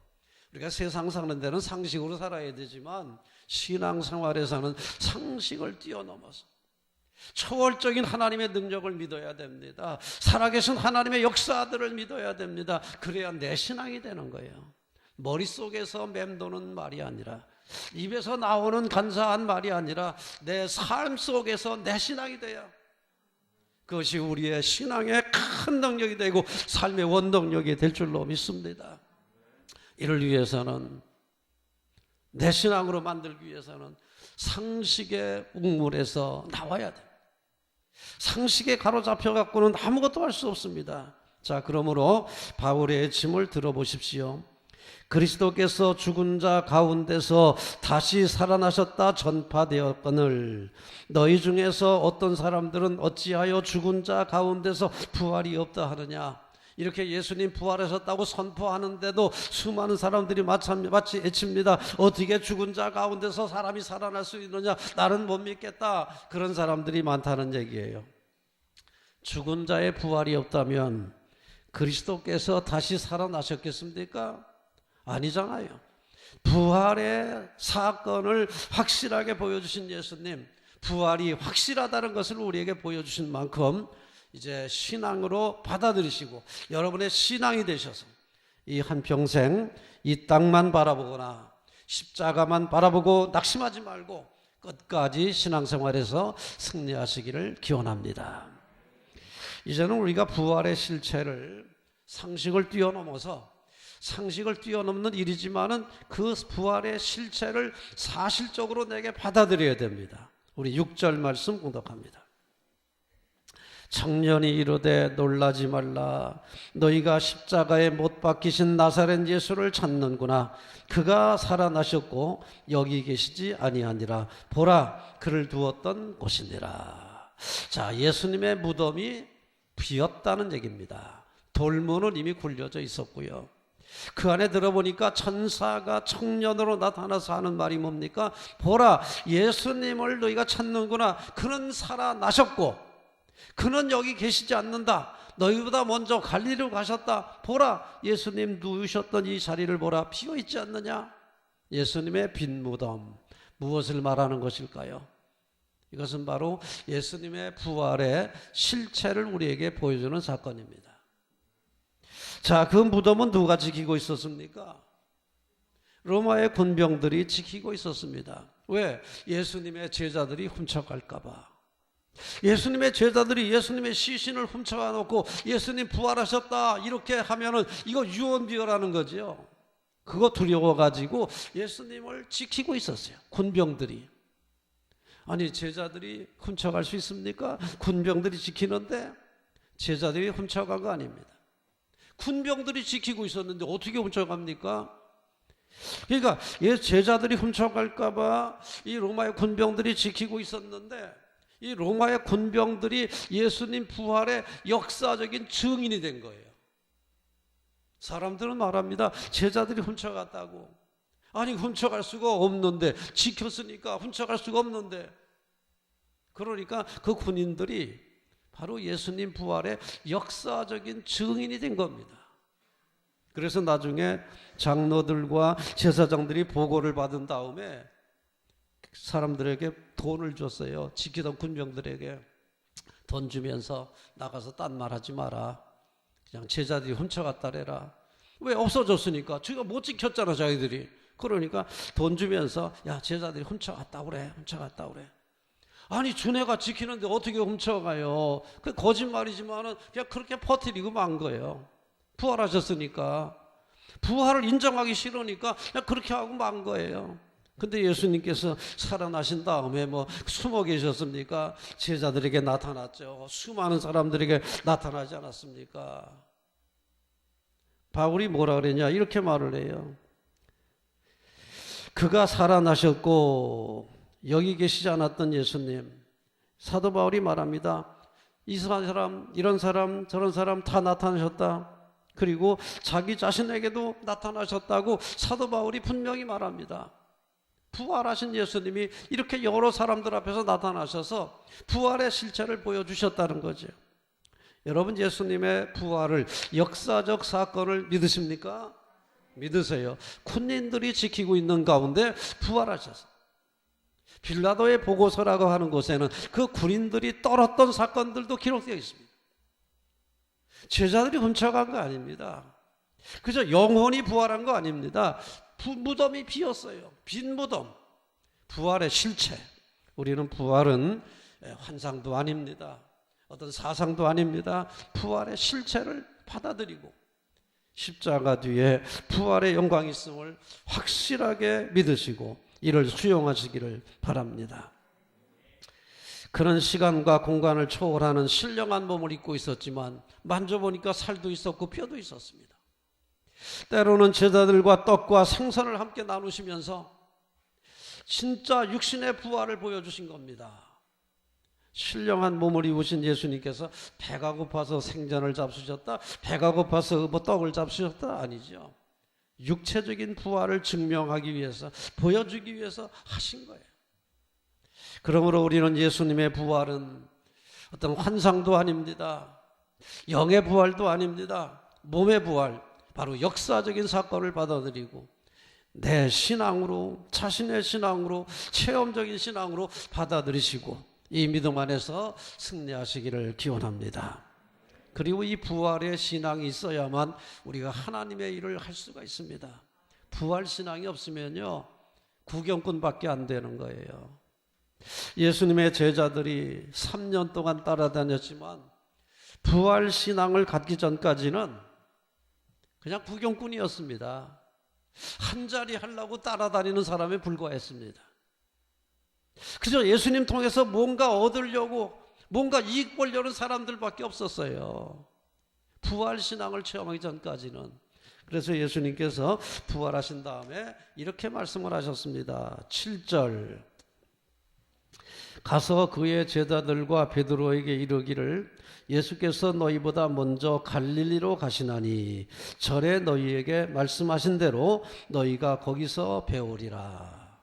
우리가 세상 사는 데는 상식으로 살아야 되지만 신앙생활에서는 상식을 뛰어넘어서 초월적인 하나님의 능력을 믿어야 됩니다. 살아계신 하나님의 역사들을 믿어야 됩니다. 그래야 내 신앙이 되는 거예요. 머릿속에서 맴도는 말이 아니라, 입에서 나오는 간사한 말이 아니라 내 삶 속에서 내 신앙이 돼야, 그것이 우리의 신앙의 큰 능력이 되고 삶의 원동력이 될 줄로 믿습니다. 이를 위해서는, 내 신앙으로 만들기 위해서는 상식의 우물에서 나와야 돼요. 상식에 가로잡혀 갖고는 아무것도 할 수 없습니다. 자, 그러므로 바울의 짐을 들어보십시오. 그리스도께서 죽은 자 가운데서 다시 살아나셨다 전파되었거늘 너희 중에서 어떤 사람들은 어찌하여 죽은 자 가운데서 부활이 없다 하느냐. 이렇게 예수님 부활하셨다고 선포하는데도 수많은 사람들이 마치 애칩니다. 어떻게 죽은 자 가운데서 사람이 살아날 수 있느냐, 나는 못 믿겠다. 그런 사람들이 많다는 얘기예요. 죽은 자의 부활이 없다면 그리스도께서 다시 살아나셨겠습니까? 아니잖아요. 부활의 사건을 확실하게 보여주신 예수님, 부활이 확실하다는 것을 우리에게 보여주신 만큼 이제 신앙으로 받아들이시고 여러분의 신앙이 되셔서 이 한평생 이 땅만 바라보거나 십자가만 바라보고 낙심하지 말고 끝까지 신앙생활에서 승리하시기를 기원합니다. 이제는 우리가 부활의 실체를 상식을 뛰어넘어서 상식을 뛰어넘는 일이지만은 그 부활의 실체를 사실적으로 내게 받아들여야 됩니다. 우리 6절 말씀 공독합니다. 청년이 이르되 놀라지 말라. 너희가 십자가에 못 박히신 나사렛 예수를 찾는구나. 그가 살아나셨고 여기 계시지 아니하니라. 보라, 그를 두었던 곳이니라. 자, 예수님의 무덤이 비었다는 얘기입니다. 돌문은 이미 굴려져 있었고요. 그 안에 들어보니까 천사가 청년으로 나타나서 하는 말이 뭡니까? 보라, 예수님을 너희가 찾는구나. 그는 살아나셨고 그는 여기 계시지 않는다. 너희보다 먼저 갈릴리로 가셨다. 보라, 예수님 누우셨던 이 자리를 보라, 비어있지 않느냐? 예수님의 빈 무덤, 무엇을 말하는 것일까요? 이것은 바로 예수님의 부활의 실체를 우리에게 보여주는 사건입니다. 자, 그 무덤은 누가 지키고 있었습니까? 로마의 군병들이 지키고 있었습니다. 왜? 예수님의 제자들이 훔쳐갈까 봐. 예수님의 제자들이 예수님의 시신을 훔쳐가 놓고 예수님 부활하셨다 이렇게 하면은 이거 유언비어라는 거죠. 그거 두려워가지고 예수님을 지키고 있었어요. 군병들이. 아니, 제자들이 훔쳐갈 수 있습니까? 군병들이 지키는데 제자들이 훔쳐간 거 아닙니다. 군병들이 지키고 있었는데 어떻게 훔쳐갑니까? 그러니까 제자들이 훔쳐갈까 봐 이 로마의 군병들이 지키고 있었는데 이 로마의 군병들이 예수님 부활의 역사적인 증인이 된 거예요. 사람들은 말합니다. 제자들이 훔쳐갔다고. 아니, 훔쳐갈 수가 없는데, 지켰으니까 훔쳐갈 수가 없는데. 그러니까 그 군인들이 바로 예수님 부활의 역사적인 증인이 된 겁니다. 그래서 나중에 장로들과 제사장들이 보고를 받은 다음에 사람들에게 돈을 줬어요. 지키던 군병들에게 돈 주면서 나가서 딴 말 하지 마라. 그냥 제자들이 훔쳐갔다래라. 왜? 없어졌으니까. 저희가 못 지켰잖아, 자기들이. 그러니까 돈 주면서 야, 제자들이 훔쳐갔다 그래. 훔쳐갔다 그래. 아니, 주네가 지키는데 어떻게 훔쳐가요? 그 거짓말이지만은 그냥 그렇게 퍼뜨리고 만 거예요. 부활하셨으니까. 부활을 인정하기 싫으니까 그냥 그렇게 하고 만 거예요. 근데 예수님께서 살아나신 다음에 뭐 숨어 계셨습니까? 제자들에게 나타났죠. 수많은 사람들에게 나타나지 않았습니까? 바울이 뭐라 그랬냐? 이렇게 말을 해요. 그가 살아나셨고 여기 계시지 않았던 예수님. 사도 바울이 말합니다. 이상한 사람, 이런 사람, 저런 사람 다 나타나셨다. 그리고 자기 자신에게도 나타나셨다고 사도 바울이 분명히 말합니다. 부활하신 예수님이 이렇게 여러 사람들 앞에서 나타나셔서 부활의 실체를 보여주셨다는 거죠. 여러분, 예수님의 부활을 역사적 사건을 믿으십니까? 믿으세요. 군인들이 지키고 있는 가운데 부활하셨어요. 빌라도의 보고서라고 하는 곳에는 그 군인들이 떨었던 사건들도 기록되어 있습니다. 제자들이 훔쳐간 거 아닙니다. 그저 영혼이 부활한 거 아닙니다. 무덤이 비었어요. 빈 무덤. 부활의 실체. 우리는 부활은 환상도 아닙니다. 어떤 사상도 아닙니다. 부활의 실체를 받아들이고 십자가 뒤에 부활의 영광이 있음을 확실하게 믿으시고 이를 수용하시기를 바랍니다. 그런 시간과 공간을 초월하는 신령한 몸을 입고 있었지만 만져보니까 살도 있었고 뼈도 있었습니다. 때로는 제자들과 떡과 생선을 함께 나누시면서 진짜 육신의 부활을 보여주신 겁니다. 신령한 몸을 입으신 예수님께서 배가 고파서 생선을 잡수셨다, 배가 고파서 뭐 떡을 잡수셨다 아니죠. 육체적인 부활을 증명하기 위해서, 보여주기 위해서 하신 거예요. 그러므로 우리는 예수님의 부활은 어떤 환상도 아닙니다. 영의 부활도 아닙니다. 몸의 부활, 바로 역사적인 사건을 받아들이고 내 신앙으로, 자신의 신앙으로, 체험적인 신앙으로 받아들이시고 이 믿음 안에서 승리하시기를 기원합니다. 그리고 이 부활의 신앙이 있어야만 우리가 하나님의 일을 할 수가 있습니다. 부활 신앙이 없으면요, 구경꾼밖에 안 되는 거예요. 예수님의 제자들이 3년 동안 따라다녔지만 부활 신앙을 갖기 전까지는 그냥 구경꾼이었습니다. 한 자리 하려고 따라다니는 사람에 불과했습니다. 그저 예수님 통해서 뭔가 얻으려고, 뭔가 이익 보려는 사람들밖에 없었어요. 부활 신앙을 체험하기 전까지는. 그래서 예수님께서 부활하신 다음에 이렇게 말씀을 하셨습니다. 7절, 가서 그의 제자들과 베드로에게 이르기를 예수께서 너희보다 먼저 갈릴리로 가시나니 절에 너희에게 말씀하신 대로 너희가 거기서 배우리라.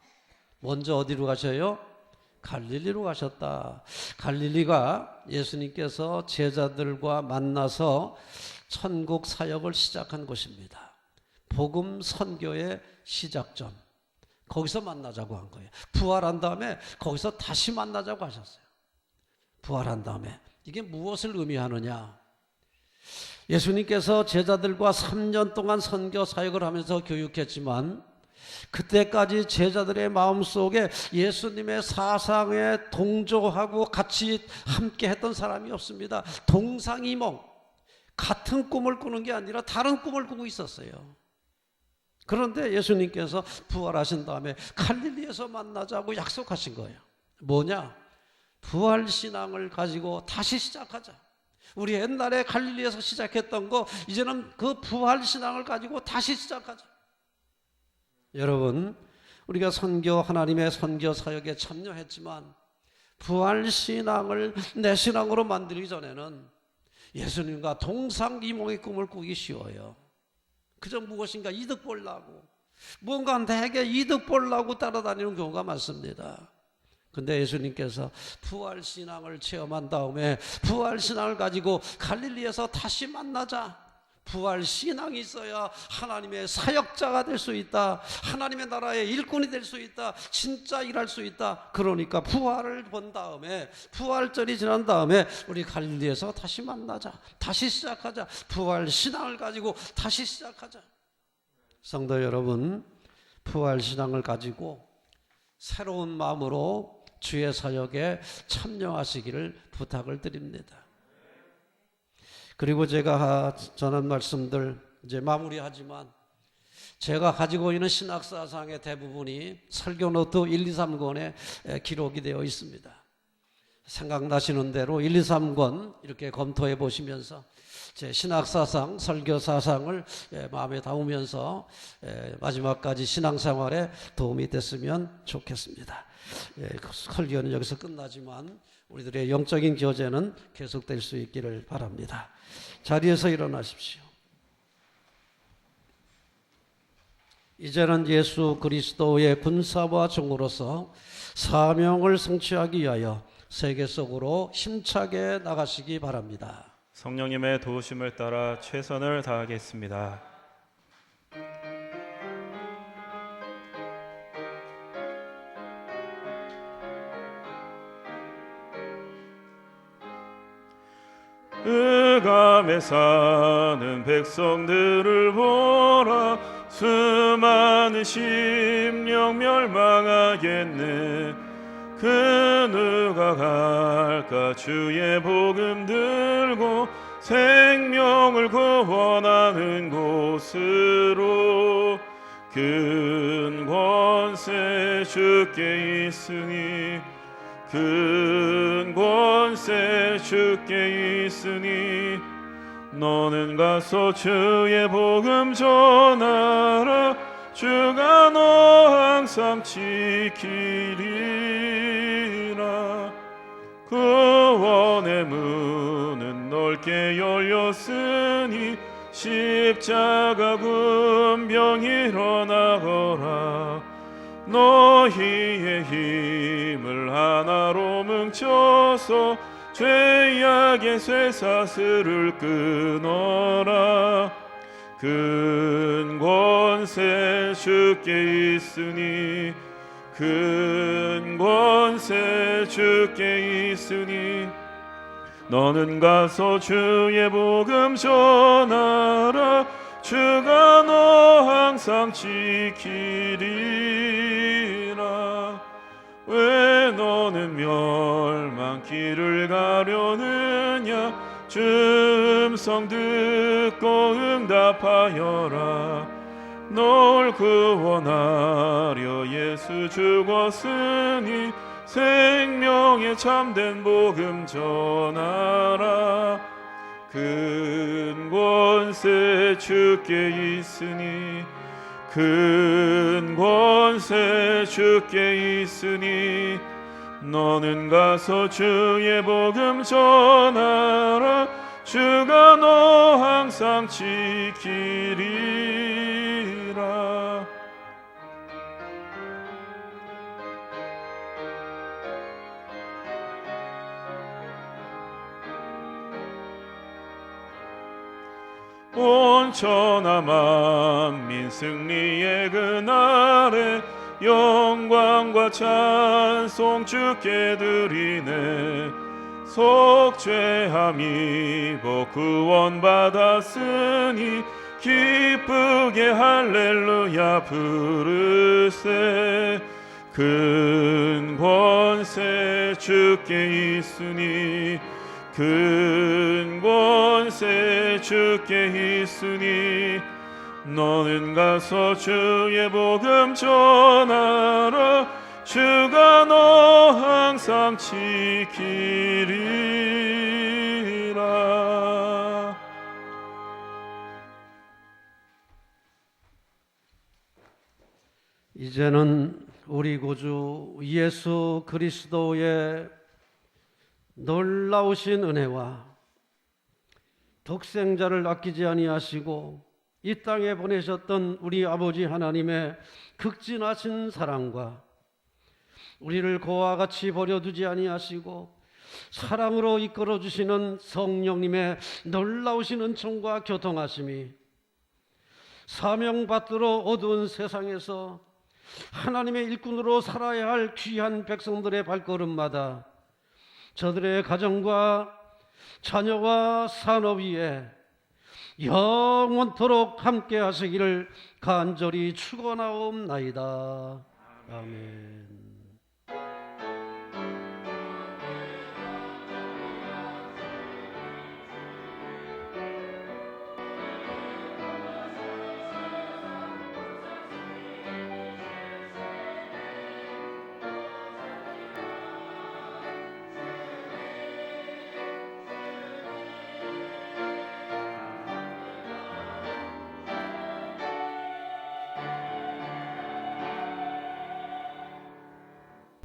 먼저 어디로 가셔요? 갈릴리로 가셨다. 갈릴리가 예수님께서 제자들과 만나서 천국 사역을 시작한 곳입니다. 복음 선교의 시작점. 거기서 만나자고 한 거예요. 부활한 다음에 거기서 다시 만나자고 하셨어요. 부활한 다음에. 이게 무엇을 의미하느냐? 예수님께서 제자들과 3년 동안 선교 사역을 하면서 교육했지만 그때까지 제자들의 마음속에 예수님의 사상에 동조하고 같이 함께 했던 사람이 없습니다. 동상이몽, 같은 꿈을 꾸는 게 아니라 다른 꿈을 꾸고 있었어요. 그런데 예수님께서 부활하신 다음에 갈릴리에서 만나자고 약속하신 거예요. 뭐냐? 부활신앙을 가지고 다시 시작하자. 우리 옛날에 갈릴리에서 시작했던 거 이제는 그 부활신앙을 가지고 다시 시작하자. 여러분, 우리가 하나님의 선교 사역에 참여했지만 부활신앙을 내 신앙으로 만들기 전에는 예수님과 동상이몽의 꿈을 꾸기 쉬워요. 그저 무엇인가 이득 보려고, 뭔가 내게 이득 보려고 따라다니는 경우가 많습니다. 근데 예수님께서 부활신앙을 체험한 다음에 부활신앙을 가지고 갈릴리에서 다시 만나자. 부활신앙이 있어야 하나님의 사역자가 될 수 있다. 하나님의 나라의 일꾼이 될 수 있다. 진짜 일할 수 있다. 그러니까 부활을 본 다음에, 부활절이 지난 다음에 우리 갈릴리에서 다시 만나자. 다시 시작하자. 부활신앙을 가지고 다시 시작하자. 성도 여러분, 부활신앙을 가지고 새로운 마음으로 주의 사역에 참여하시기를 부탁을 드립니다. 그리고 제가 전한 말씀들 이제 마무리하지만 제가 가지고 있는 신학사상의 대부분이 설교노트 1, 2, 3권에 기록이 되어 있습니다. 생각나시는 대로 1, 2, 3권 이렇게 검토해 보시면서 제 신학사상, 설교사상을 마음에 담으면서 마지막까지 신앙생활에 도움이 됐으면 좋겠습니다. 설교는 여기서 끝나지만 우리들의 영적인 교제는 계속될 수 있기를 바랍니다. 자리에서 일어나십시오. 이제는 예수 그리스도의 군사와 종으로서 사명을 성취하기 위하여 세계 속으로 힘차게 나가시기 바랍니다. 성령님의 도우심을 따라 최선을 다하겠습니다. 흑암에 사는 백성들을 보라. 수많은 심령 멸망하겠네. 그 누가 갈까 주의 복음 들고 생명을 구원하는 곳으로. 큰 권세 주께 있으니 큰 권세 주께 있으니 너는 가서 주의 복음 전하라. 주가 너 항상 지키리라. 구원의 문은 넓게 열렸으니 십자가 군병 일어나거라. 너희의 힘을 하나로 뭉쳐서 죄악의 쇠사슬을 끊어라. 큰 권세 주께 있으니 큰 권세 주께 있으니 너는 가서 주의 복음 전하라. 주가 너 항상 지키리라. 왜 너는 멸망길을 가려느냐. 주 음성 듣고 응답하여라. 널 구원하려 예수 죽었으니 생명의 참된 복음 전하라. 큰 권세 주께 있으니 큰 권세 주께 있으니 너는 가서 주의 복음 전하라. 주가 너 항상 지키리라. 온 천하 만민 승리의 그날에 영광과 찬송 주께 드리네. 속죄함 입어 구원받았으니 기쁘게 할렐루야 부르세. 큰 권세 주께 있으니 큰 권세 주께 있으니 너는 가서 주의 복음 전하라. 주가 너 항상 지키리라. 이제는 우리 구주 예수 그리스도의 놀라우신 은혜와 독생자를 아끼지 아니하시고 이 땅에 보내셨던 우리 아버지 하나님의 극진하신 사랑과 우리를 그와 같이 버려두지 아니하시고 사랑으로 이끌어 주시는 성령님의 놀라우신 은총과 교통하심이 사명받들어 어두운 세상에서 하나님의 일꾼으로 살아야 할 귀한 백성들의 발걸음마다 저들의 가정과 자녀와 산업 위에 영원토록 함께 하시기를 간절히 축원하옵나이다. 아멘.